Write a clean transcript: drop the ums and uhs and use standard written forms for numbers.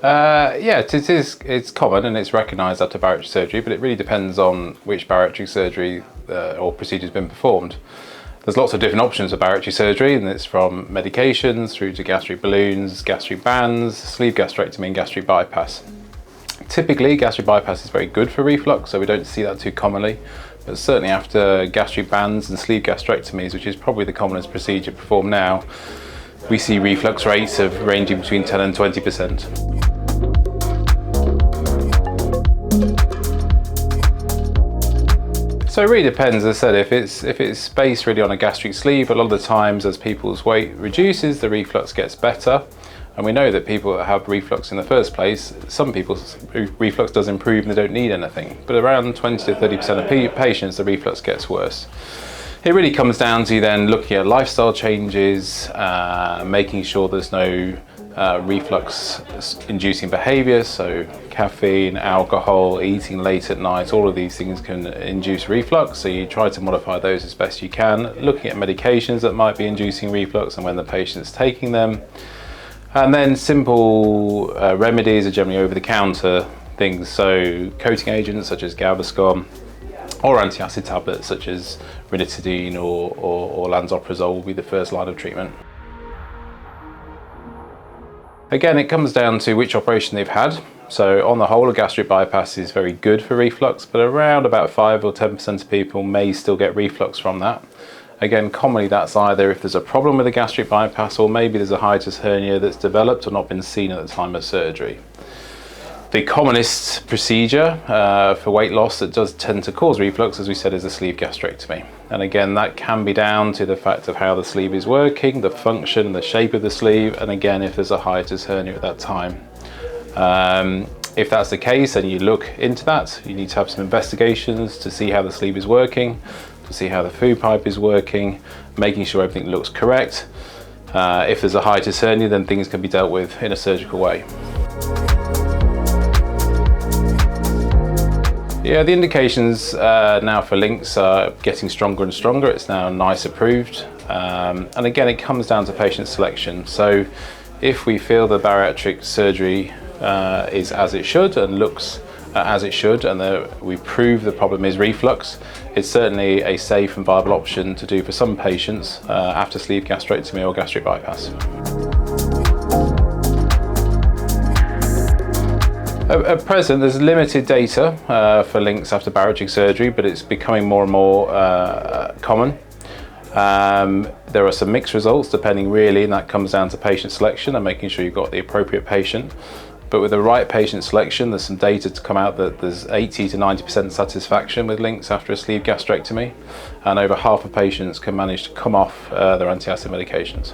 Yeah, it's common and it's recognised after bariatric surgery, but it really depends on which bariatric surgery or procedure has been performed. There's lots of different options for bariatric surgery, and it's from medications through to gastric balloons, gastric bands, sleeve gastrectomy and gastric bypass. Typically, gastric bypass is very good for reflux, so we don't see that too commonly. But certainly after gastric bands and sleeve gastrectomies, which is probably the commonest procedure performed now, we see reflux rates of ranging between 10 and 20%. So it really depends, as I said, if it's based really on a gastric sleeve, a lot of the times as people's weight reduces, the reflux gets better. And we know that people that have reflux in the first place, some people's reflux does improve and they don't need anything. But around 20 to 30% of patients, the reflux gets worse. It really comes down to then looking at lifestyle changes, making sure there's no reflux-inducing behaviour, so caffeine, alcohol, eating late at night, all of these things can induce reflux, so you try to modify those as best you can, looking at medications that might be inducing reflux and when the patient's taking them. And then simple remedies are generally over-the-counter things, so coating agents such as Gaviscon, or antacid tablets such as ranitidine or lansoprazole will be the first line of treatment. Again, it comes down to which operation they've had. So on the whole, a gastric bypass is very good for reflux, but around about 5 or 10% of people may still get reflux from that. Again, commonly that's either if there's a problem with a gastric bypass or maybe there's a hiatus hernia that's developed or not been seen at the time of surgery. The commonest procedure for weight loss that does tend to cause reflux, as we said, is a sleeve gastrectomy. And again, that can be down to the fact of how the sleeve is working, the function, the shape of the sleeve, and again, if there's a hiatus hernia at that time. If that's the case and you look into that, you need to have some investigations to see how the sleeve is working, to see how the food pipe is working, making sure everything looks correct. If there's a hiatus hernia, then things can be dealt with in a surgical way. Yeah, the indications now for LINX are getting stronger and stronger. It's now NICE approved. And again, it comes down to patient selection. So if we feel the bariatric surgery is as it should and looks as it should, and we prove the problem is reflux, it's certainly a safe and viable option to do for some patients after sleeve gastrectomy or gastric bypass. At present, there's limited data for LINX after bariatric surgery, but it's becoming more and more common. There are some mixed results depending really, and that comes down to patient selection and making sure you've got the appropriate patient. But with the right patient selection, there's some data to come out that there's 80 to 90% satisfaction with LINX after a sleeve gastrectomy, and over half of patients can manage to come off their antacid medications.